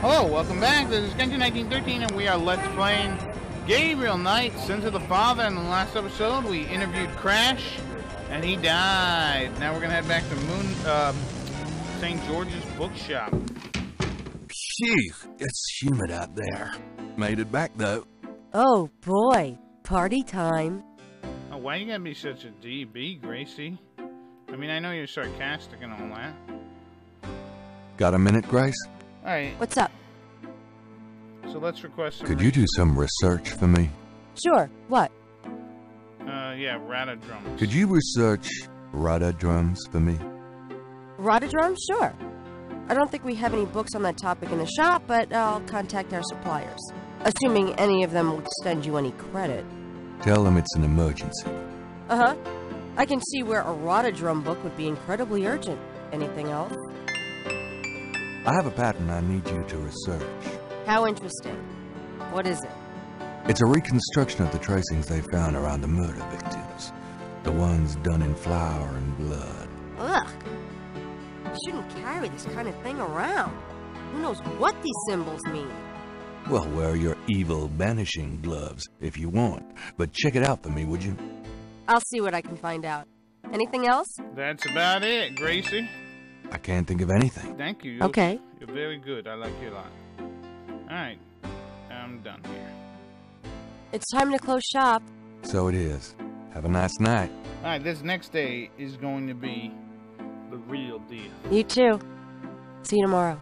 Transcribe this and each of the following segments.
Hello, welcome back. This is Kenji 1913, and we are Let's Playing Gabriel Knight, Sins of the Father. In the last episode, we interviewed Crash, and he died. Now we're gonna head back to St. George's Bookshop. Phew, it's humid out there. Made it back, though. Oh, boy. Party time. Oh, why you gotta be such a DB, Gracie? I mean, I know you're sarcastic and all that. Got a minute, Grace? Alright, What's up? so let's request some... Could you do some research for me? Sure. What? Yeah, Rada drums. Could you research Rada drums for me? Rada drums? Sure. I don't think we have any books on that topic in the shop, but I'll contact our suppliers. Assuming any of them will extend you any credit. Tell them it's an emergency. Uh-huh. I can see where a Rada drum book would be incredibly urgent. Anything else? I have a pattern I need you to research. How interesting. What is it? It's a reconstruction of the tracings they found around the murder victims. The ones done in flour and blood. Ugh. You shouldn't carry this kind of thing around. Who knows what these symbols mean? Well, wear your evil banishing gloves if you want. But check it out for me, would you? I'll see what I can find out. Anything else? That's about it, Gracie. I can't think of anything. Thank you. Okay. You're very good. I like you a lot. Alright, I'm done here. It's time to close shop. So it is. Have a nice night. Alright, this next day is going to be the real deal. You too. See you tomorrow.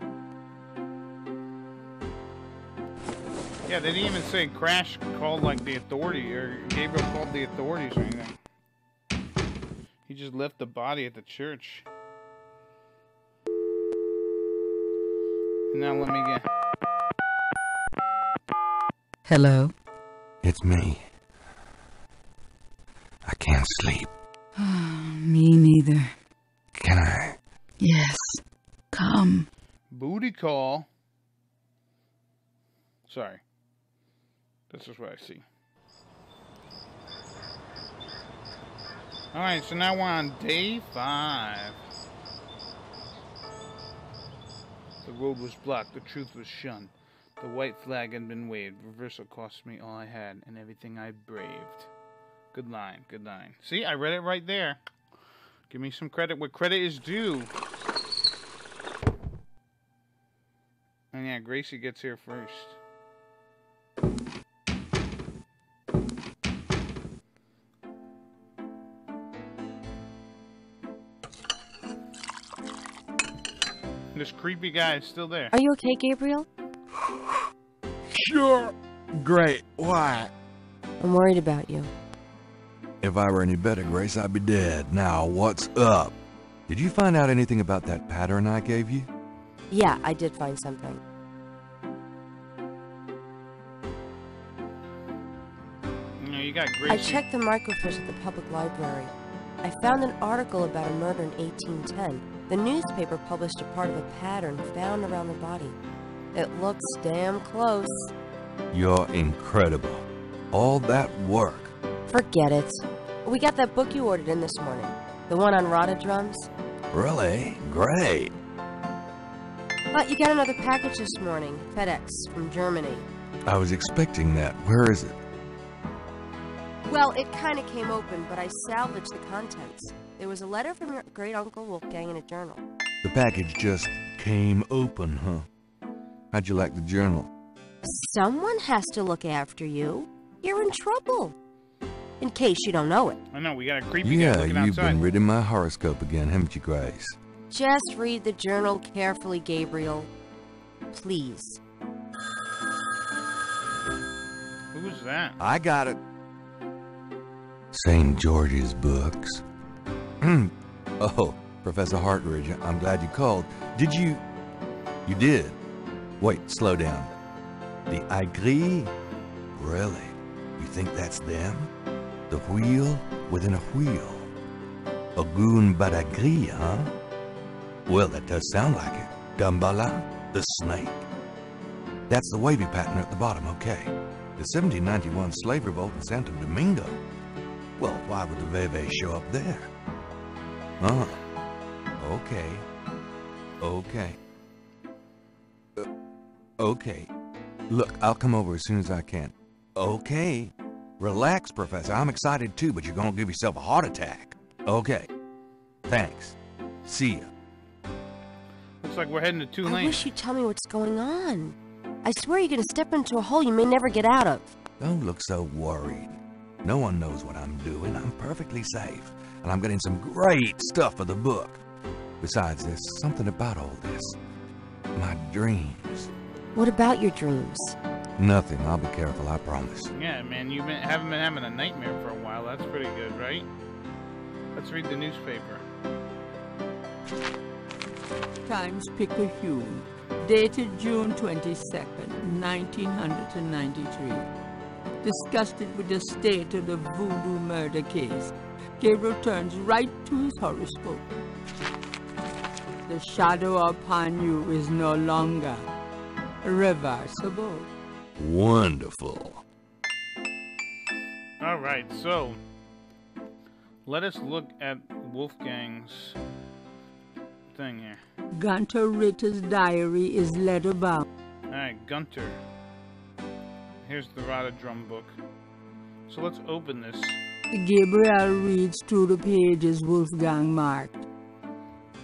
Yeah, they didn't even say Crash called like the authority or Gabriel called the authorities or anything. He just left the body at the church. And now let me get... Hello? It's me. I can't sleep. Me neither. Can I? Yes. Come. Booty call. Sorry. This is what I see. Alright, so now we're on day 5. The road was blocked, the truth was shunned. The white flag had been waved. Reversal cost me all I had and everything I braved. Good line, good line. See, I read it right there. Give me some credit where credit is due. And yeah, Gracie gets here first. This creepy guy is still there. Are you okay, Gabriel? Sure. Great. Why? I'm worried about you. If I were any better, Grace, I'd be dead. Now, what's up? Did you find out anything about that pattern I gave you? Yeah, I did find something. No, you got Gracie. I checked the microfiche at the public library. I found an article about a murder in 1810. The newspaper published a part of a pattern found around the body. It looks damn close. You're incredible. All that work. Forget it. We got that book you ordered in this morning. The one on Rada drums. Really? Great. But you got another package this morning. FedEx from Germany. I was expecting that. Where is it? Well, it kind of came open, but I salvaged the contents. There was a letter from your great-uncle Wolfgang in a journal. The package just came open, huh? How'd you like the journal? Someone has to look after you. You're in trouble. In case you don't know it. I know, we got a creepy guy Yeah, looking you've outside. been reading my horoscope again, haven't you, Grace? Just read the journal carefully, Gabriel. Please. Who's that? I got it. St. George's books. Oh, Professor Hartridge, I'm glad you called. Did you... You did? Wait, slow down. The Aigri? Really? You think that's them? The wheel within a wheel? Ogun Badagri, huh? Well, that does sound like it. Dambala, the snake. That's the wavy pattern at the bottom, okay. The 1791 slave revolt in Santo Domingo. Well, why would the Veve show up there? Okay. Okay. Okay. Look, I'll come over as soon as I can. Okay. Relax, Professor. I'm excited too, but you're gonna give yourself a heart attack. Okay. Thanks. See ya. Looks like we're heading to 2 I lanes. wish you'd tell me what's going on. I swear you're gonna step into a hole you may never get out of. Don't look so worried. No one knows what I'm doing. I'm perfectly safe. And I'm getting some great stuff for the book. Besides, there's something about all this. My dreams. What about your dreams? Nothing. I'll be careful, I promise. Yeah, man, haven't been having a nightmare for a while. That's pretty good, right? Let's read the newspaper. Times-Picayune, dated June 22nd, 1993. Disgusted with the state of the Voodoo murder case, Gabriel turns right to his horoscope. The shadow upon you is no longer reversible. Wonderful. Alright, so let us look at Wolfgang's thing here. Gunter Ritter's diary is letter-bound. Alright, Gunter. Here's the Rada drum book. So let's open this. Gabriel reads through the pages Wolfgang marked.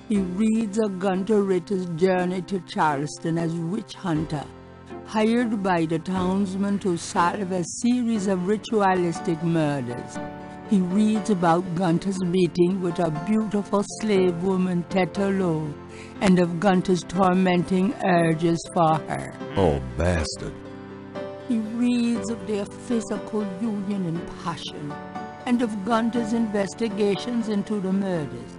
He reads of Gunter Ritter's journey to Charleston as witch hunter, hired by the townsmen to solve a series of ritualistic murders. He reads about Gunter's meeting with a beautiful slave woman, Tetelo, and of Gunter's tormenting urges for her. Oh, bastard. He reads of their physical union and passion, and of Gunter's investigations into the murders.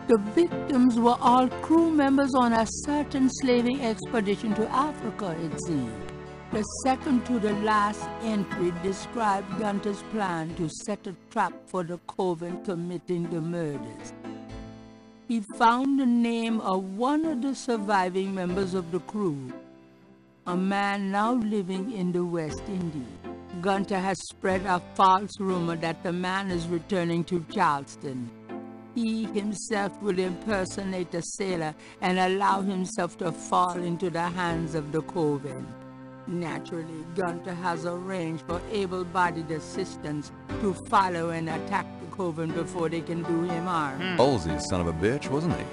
The victims were all crew members on a certain slaving expedition to Africa, it seemed. The second to the last entry described Gunter's plan to set a trap for the coven committing the murders. He found the name of one of the surviving members of the crew, a man now living in the West Indies. Gunter has spread a false rumor that the man is returning to Charleston. He himself will impersonate a sailor and allow himself to fall into the hands of the coven. Naturally, Gunter has arranged for able-bodied assistants to follow and attack the coven before they can do him harm. Ballsy son of a bitch, wasn't he?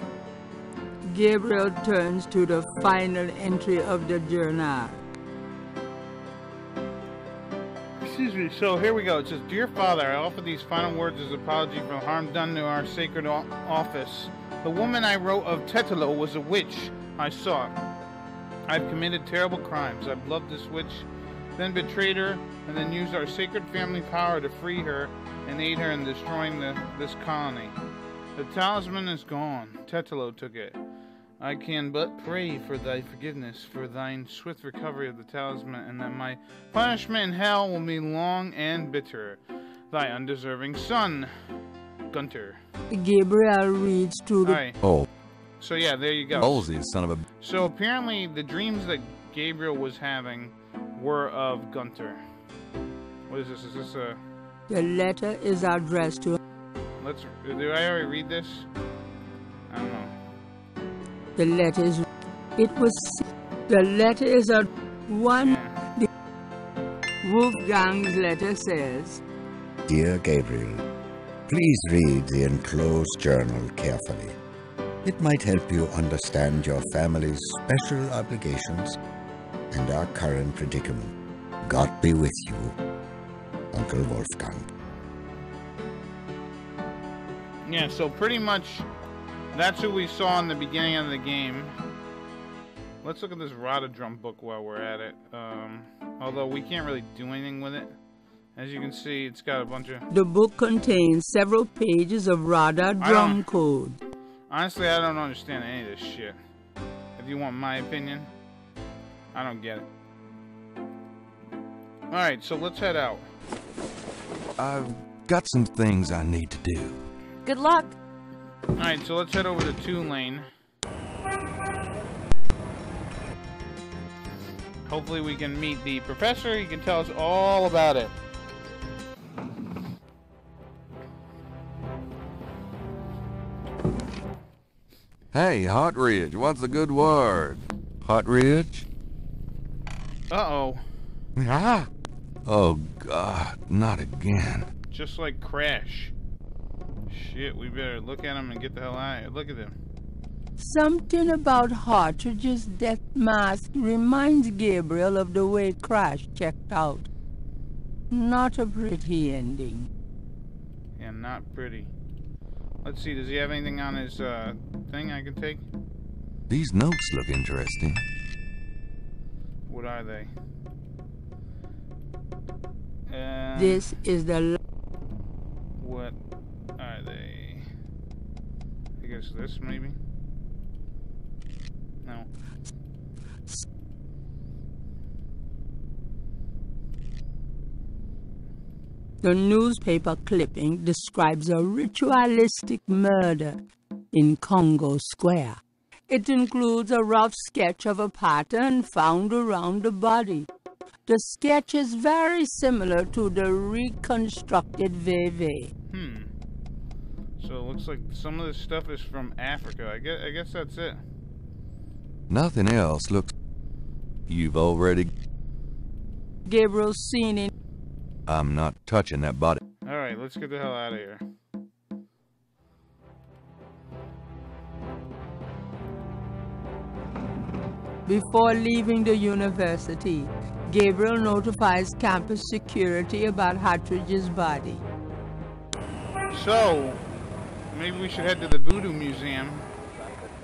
Gabriel turns to the final entry of the journal. Excuse me, so here we go. It says, Dear Father, I offer these final words as apology for harm done to our sacred office. The woman I wrote of Tetelo was a witch I sought. I've committed terrible crimes. I've loved this witch, then betrayed her, and then used our sacred family power to free her and aid her in destroying this colony. The talisman is gone. Tetelo took it. I can but pray for thy forgiveness, for thine swift recovery of the talisman, and that my punishment in hell will be long and bitter. Thy undeserving son, Gunter. Gabriel reads through the... Right. Oh. So yeah, there you go. Ballsy son of a... So apparently the dreams that Gabriel was having were of Gunter. What is this? Is this a... The letter is addressed to... Did I already read this? I don't know. The letter is... It was... The letter is a... One... Yeah. Wolfgang's letter says... Dear Gabriel, please read the enclosed journal carefully. It might help you understand your family's special obligations and our current predicament. God be with you, Uncle Wolfgang. Yeah, so pretty much that's who we saw in the beginning of the game. Let's look at this Rada drum book while we're at it. Although we can't really do anything with it. As you can see, it's got a bunch of... The book contains several pages of Rada drum code. Honestly, I don't understand any of this shit. If you want my opinion, I don't get it. Alright, so let's head out. I've got some things I need to do. Good luck. Alright, so let's head over to 2 lane. Hopefully we can meet the professor. He can tell us all about it. Hey, Hot Ridge, what's the good word? Hot Ridge? Uh-oh. Ah! Oh, God, not again. Just like Crash. Shit, we better look at him and get the hell out of here. Look at him. Something about Hartridge's death mask reminds Gabriel of the way Crash checked out. Not a pretty ending. Yeah, not pretty. Let's see, does he have anything on his thing I can take? These notes look interesting. What are they? This is the... What are they? I guess this, maybe? No. The newspaper clipping describes a ritualistic murder in Congo Square. It includes a rough sketch of a pattern found around the body. The sketch is very similar to the reconstructed Veve. So it looks like some of this stuff is from Africa. I guess that's it. Nothing else looks... You've already... Gabriel's seen in... I'm not touching that body. Alright, let's get the hell out of here. Before leaving the university, Gabriel notifies campus security about Hartridge's body. So, maybe we should head to the Voodoo Museum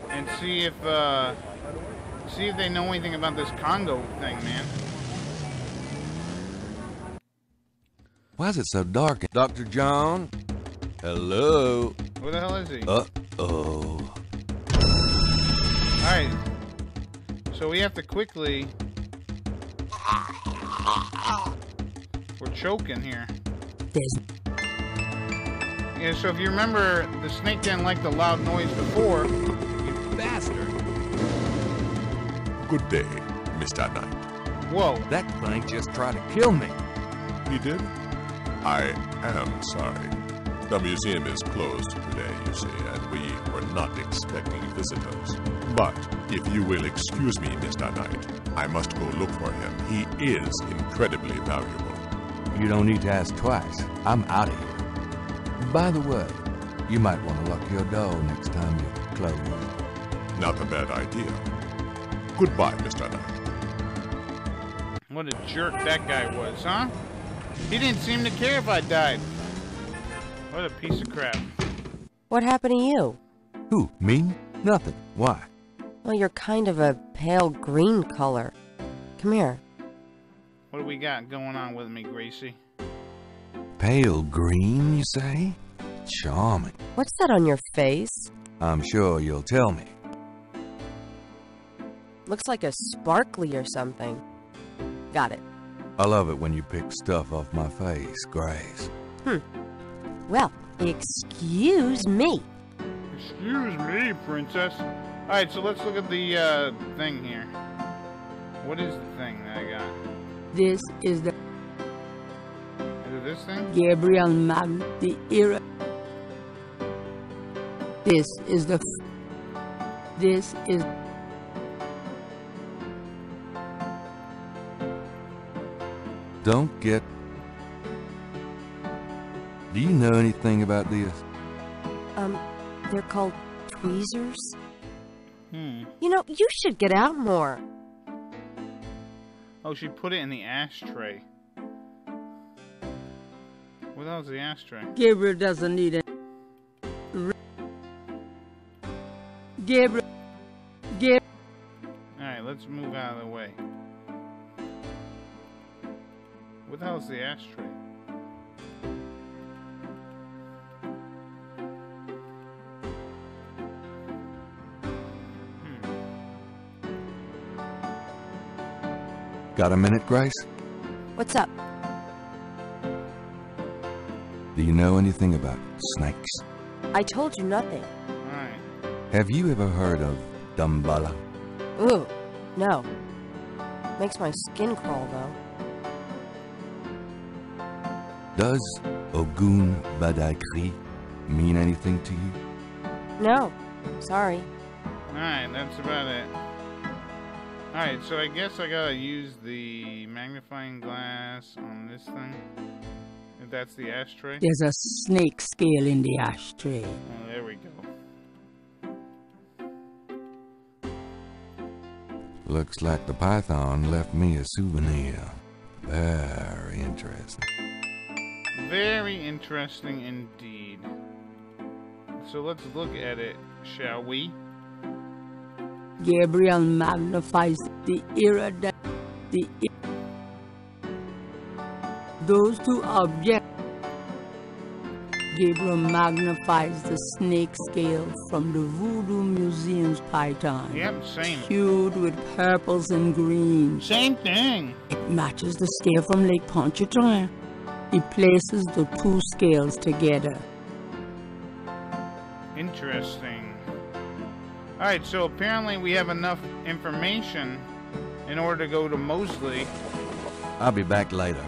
and see if they know anything about this Congo thing, man. Why is it so dark? Dr. John? Hello? Where the hell is he? Uh-oh. Alright. So we have to quickly... We're choking here. Yeah, so if you remember, the snake didn't like the loud noise before. You bastard. Good day, Mr. Knight. Whoa. That thing just tried to kill me. He did? I am sorry. The museum is closed today, you see, and we were not expecting visitors. But if you will excuse me, Mr. Knight, I must go look for him. He is incredibly valuable. You don't need to ask twice. I'm out of here. By the way, you might want to lock your door next time you close. Not a bad idea. Goodbye, Mr. Knight. What a jerk that guy was, huh? He didn't seem to care if I died. What a piece of crap. What happened to you? Who, me? Nothing. Why? Well, you're kind of a pale green color. Come here. What do we got going on with me, Gracie? Pale green, you say? Charming. What's that on your face? I'm sure you'll tell me. Looks like a sparkly or something. Got it. I love it when you pick stuff off my face, Grace. Well, excuse me. Excuse me, princess. Alright, so let's look at the thing here. What is the thing that I got? This is the Is it this thing? Gabriel Mag, the era. This is the... This is... Don't get... Do you know anything about this? They're called tweezers. Hmm. You know, you should get out more. Oh, she put it in the ashtray. What else is the ashtray? Gabriel doesn't need it. Gabriel... Alright, let's move out of the way. What the hell is the ashtray? Got a minute, Grace? What's up? Do you know anything about snakes? I told you nothing. Alright. Have you ever heard of Dumbala? Ooh, no. Makes my skin crawl, though. Does Ogun Badaikri mean anything to you? No, sorry. Alright, that's about it. Alright, so I guess I gotta use the magnifying glass on this thing. If that's the ashtray. There's a snake scale in the ashtray. Oh, there we go. Looks like the python left me a souvenir. Very interesting. Very interesting indeed. So let's look at it, shall we? Gabriel magnifies the era that those two objects. Gabriel magnifies the snake scale from the Voodoo Museum's python. Yep, same. Hued with purples and greens. Same thing. It matches the scale from Lake Pontchartrain. He places the two scales together. Interesting. Alright, so apparently we have enough information in order to go to Mosley. I'll be back later.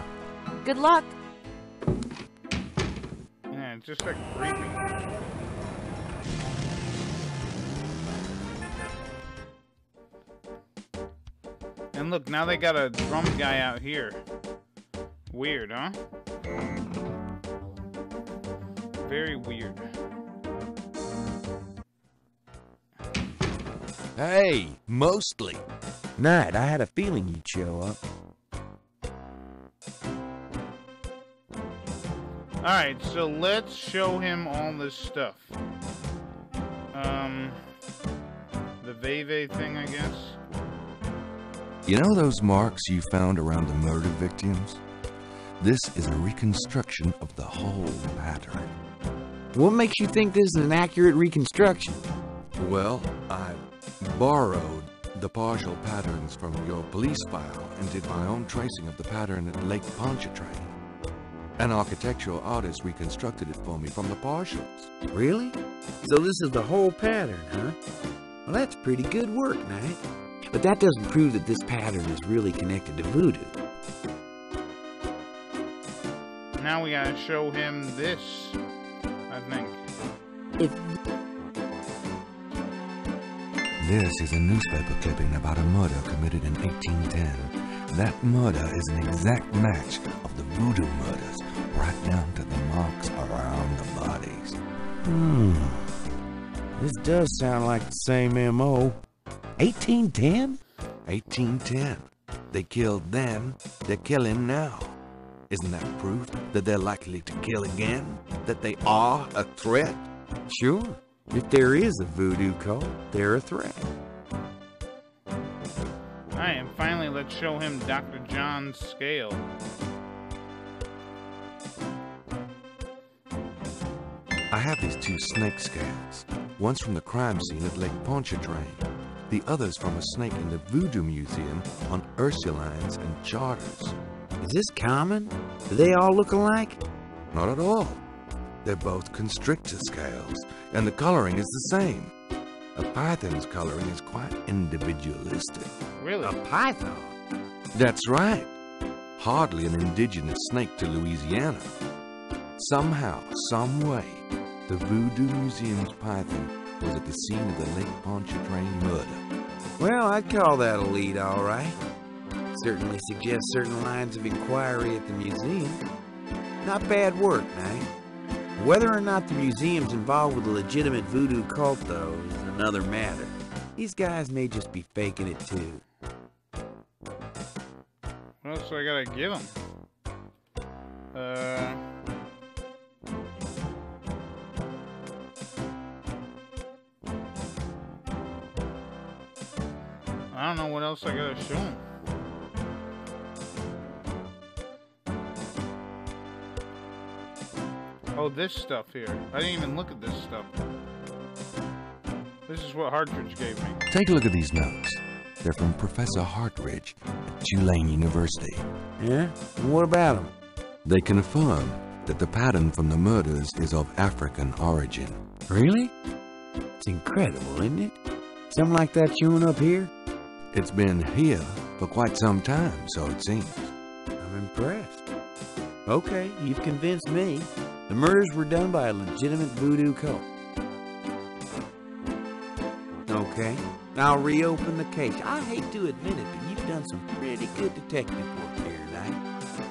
Good luck. Yeah, it's just like creepy. And look, now they got a drum guy out here. Weird, huh? Very weird. Hey, mostly. Knight, I had a feeling you'd show up. Alright, so let's show him all this stuff. The Veve thing, I guess. You know those marks you found around the murder victims? This is a reconstruction of the whole pattern. What makes you think this is an accurate reconstruction? Well, I borrowed the partial patterns from your police file and did my own tracing of the pattern at Lake Pontchartrain. An architectural artist reconstructed it for me from the partials. Really? So this is the whole pattern, huh? Well, that's pretty good work, Knight. But that doesn't prove that this pattern is really connected to voodoo. Now we gotta show him this, I think. This is a newspaper clipping about a murder committed in 1810. That murder is an exact match of the Voodoo Murders, right down to the marks around the bodies. This does sound like the same M.O. 1810? 1810. They killed then, they're killing now. Isn't that proof that they're likely to kill again? That they are a threat? Sure. If there is a voodoo cult, they're a threat. Alright, and finally let's show him Dr. John's scale. I have these two snake scales. One's from the crime scene at Lake Pontchartrain. The other's from a snake in the Voodoo Museum on Ursulines and Charters. Is this common? Do they all look alike? Not at all. They're both constrictor scales, and the coloring is the same. A python's coloring is quite individualistic. Really? A python? That's right. Hardly an indigenous snake to Louisiana. Somehow, some way, the Voodoo Museum's python was at the scene of the Lake Pontchartrain murder. Well, I'd call that a lead, all right. Certainly suggests certain lines of inquiry at the museum. Not bad work, Knight. Whether or not the museum's involved with a legitimate voodoo cult, though, is another matter. These guys may just be faking it, too. What else do I gotta give him? I don't know what else I gotta show him. Oh, this stuff here. I didn't even look at this stuff. This is what Hartridge gave me. Take a look at these notes. They're from Professor Hartridge at Tulane University. Yeah? And what about them? They confirm that the pattern from the murders is of African origin. Really? It's incredible, isn't it? Something like that showing up here? It's been here for quite some time, so it seems. I'm impressed. Okay, you've convinced me. The murders were done by a legitimate voodoo cult. okay? I'll reopen the case. I hate to admit it, but you've done some pretty good detective work here tonight.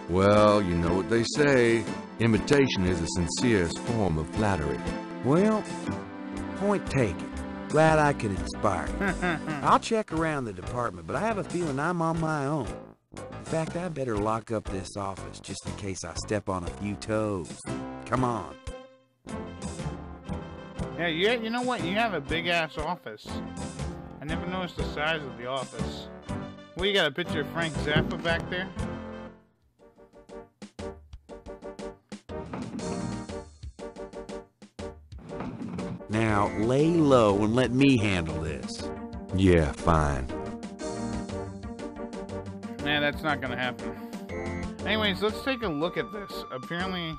Well, you know what they say. Imitation is the sincerest form of flattery. Well, point taken. Glad I could inspire you. I'll check around the department, but I have a feeling I'm on my own. In fact, I better lock up this office just in case I step on a few toes. Come on. Yeah, you know what? You have a big-ass office. I never noticed the size of the office. Well, you got a picture of Frank Zappa back there? Now, lay low and let me handle this. Yeah, fine. Nah, that's not gonna happen. Anyways, let's take a look at this. Apparently,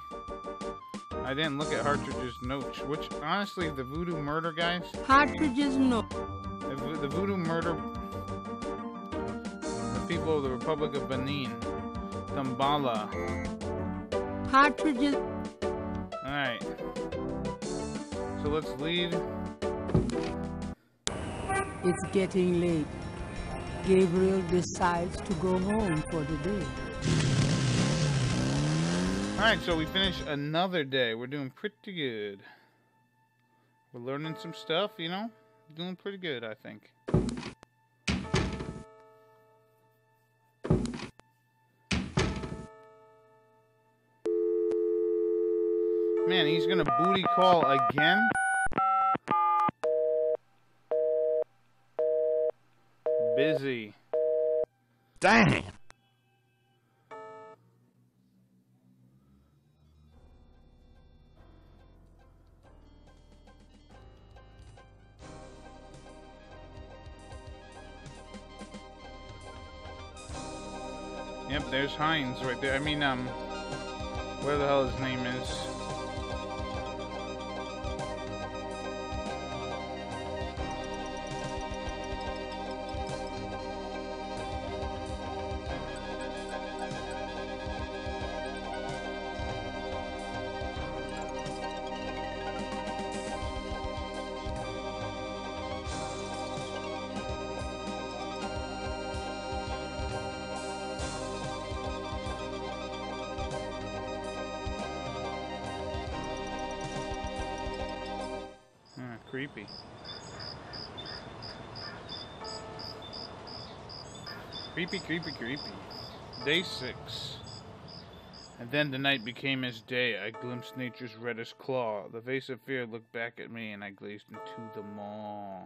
I didn't look at Hartridge's notes, which, honestly, the Voodoo Murder guys... Hartridge's note. The Voodoo Murder... The people of the Republic of Benin. Dambala. Hartridge's... Alright. So let's lead. It's getting late. Gabriel decides to go home for the day. Alright, so we finished another day. We're doing pretty good. We're learning some stuff, you know? Doing pretty good, I think. Man, he's gonna booty call again? Busy. Damn! Yep, there's Hines right there. I mean, where the hell his name is. Creepy. Creepy, creepy, creepy. Day 6. And then the night became as day. I glimpsed nature's reddish claw. The face of fear looked back at me, and I gazed into the maw.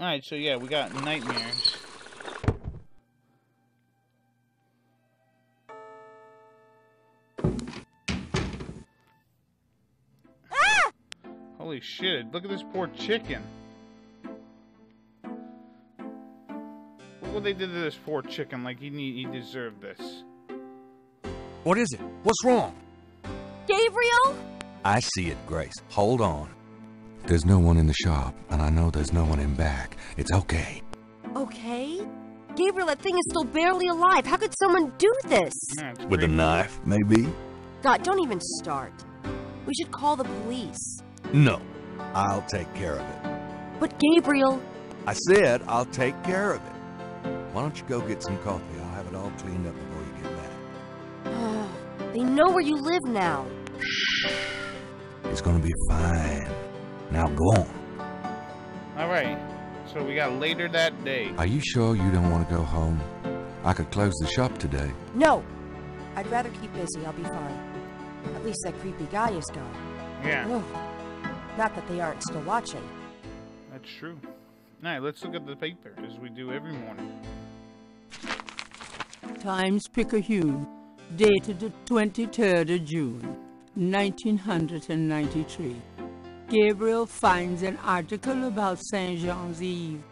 Alright, so yeah, we got nightmares. Holy shit, look at this poor chicken. Look what they did to this poor chicken, like he deserved this. What is it? What's wrong? Gabriel? I see it, Grace. Hold on. There's no one in the shop, and I know there's no one in back. It's okay. Okay? Gabriel, that thing is still barely alive. How could someone do this? Yeah, With a knife, maybe? God, don't even start. We should call the police. No. I'll take care of it. But Gabriel... I said I'll take care of it. Why don't you go get some coffee? I'll have it all cleaned up before you get back. They know where you live now. Shh. It's gonna be fine. Now go on. Alright, so we got later that day. Are you sure you don't want to go home? I could close the shop today. No. I'd rather keep busy. I'll be fine. At least that creepy guy is gone. Yeah. Ugh. Not that they aren't still watching. That's true. Alright, let's look at the paper, as we do every morning. Times-Picayune, dated the 23rd of June, 1993. Gabriel finds an article about St. Jean's Eve.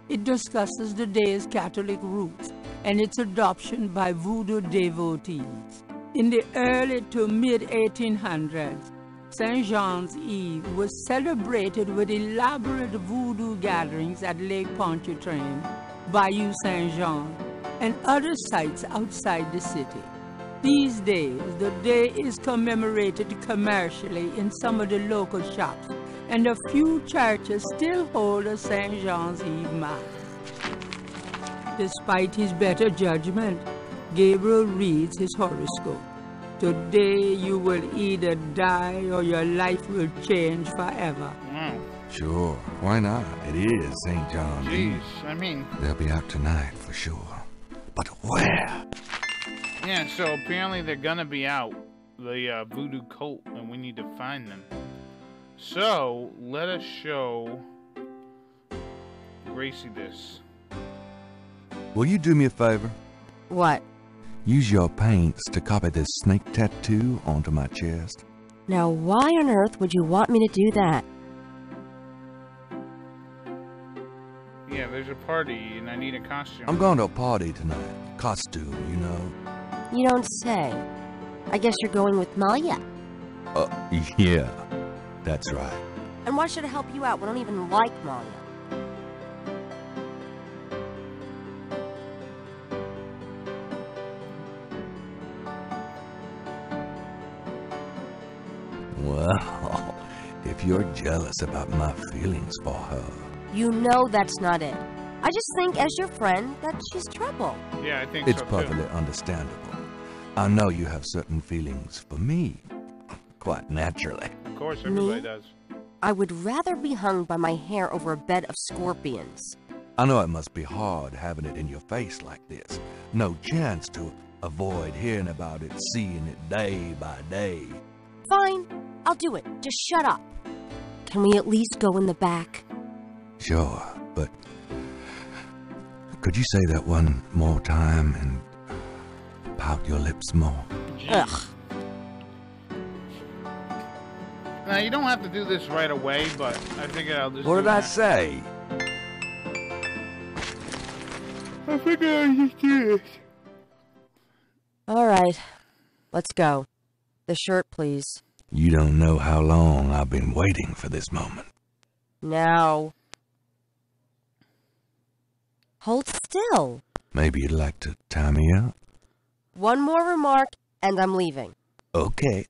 It discusses the day's Catholic roots and its adoption by voodoo devotees. In the early to mid-1800s, St. Jean's Eve was celebrated with elaborate voodoo gatherings at Lake Pontchartrain, Bayou Saint Jean, and other sites outside the city. These days, the day is commemorated commercially in some of the local shops, and a few churches still hold a St. Jean's Eve Mass. Despite his better judgment, Gabriel reads his horoscope. Today you will either die or your life will change forever. Wow. Sure, why not? It is St. John's Eve. Jeez, I mean... They'll be out tonight for sure. But where? Yeah, so apparently they're gonna be out, the voodoo cult, and we need to find them. So, let us show Gracie this. Will you do me a favor? What? Use your paints to copy this snake tattoo onto my chest. Now, why on earth would you want me to do that? Yeah, there's a party, and I need a costume. I'm going to a party tonight. Costume, you know. You don't say. I guess you're going with Malia. Yeah, that's right. And why should I help you out? We don't even like Malia. Well, if you're jealous about my feelings for her... You know that's not it. I just think, as your friend, that she's trouble. Yeah, I think It's so, perfectly too. understandable. I know you have certain feelings for me. Quite naturally. Of course, everybody Me? does. I would rather be hung by my hair over a bed of scorpions. I know it must be hard having it in your face like this. No chance to avoid hearing about it, seeing it day by day. Fine, I'll do it. Just shut up. Can we at least go in the back? Sure, but could you say that one more time and pout your lips more? Ugh. Now, you don't have to do this right away, but I figured I'll just What do did I that. say? I figured I'll just do this. All right, let's go. The shirt, please. You don't know how long I've been waiting for this moment. Now. Hold still. Maybe you'd like to tie me up? One more remark, and I'm leaving. Okay.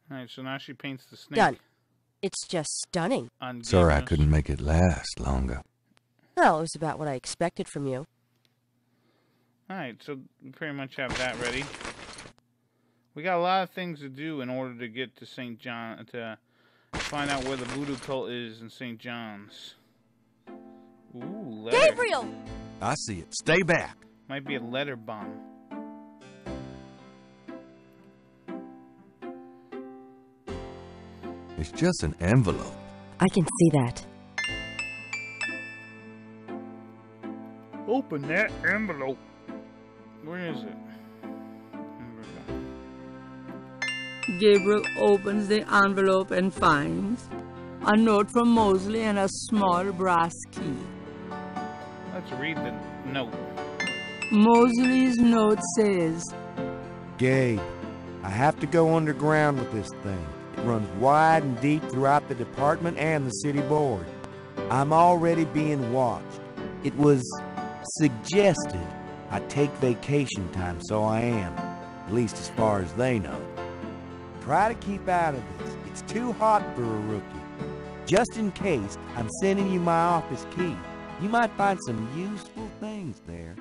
Alright, so now she paints the snake. Done. It's just stunning. On Sorry I Gabriel's- couldn't make it last longer. Well, it was about what I expected from you. Alright, so we pretty much have that ready. We got a lot of things to do in order to get to St. John, to find out where the voodoo cult is in St. John's. Ooh, letter. Gabriel! I see it. Stay back. Might be a letter bomb. It's just an envelope. I can see that. Open that envelope. Where is it? Gabriel opens the envelope and finds a note from Mosley and a small brass key. Let's read the note. Mosley's note says, Gabe, I have to go underground with this thing. It runs wide and deep throughout the department and the city board. I'm already being watched. It was suggested I take vacation time, so I am, at least as far as they know. Try to keep out of this. It's too hot for a rookie. Just in case, I'm sending you my office key. You might find some useful things there.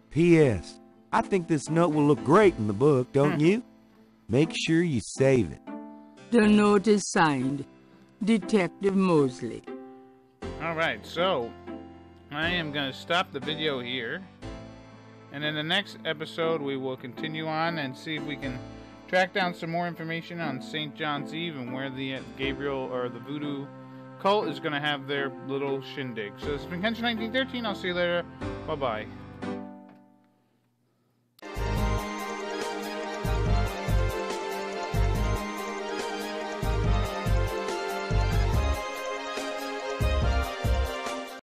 P.S. I think this note will look great in the book, don't you? Make sure you save it. the note is signed, Detective Mosley. Alright, so I am going to stop the video here. And in the next episode, we will continue on and see if we can track down some more information on St. John's Eve and where the Gabriel or the Voodoo cult is going to have their little shindig. So this has been Kenshin 1913. I'll see you later. Bye-bye.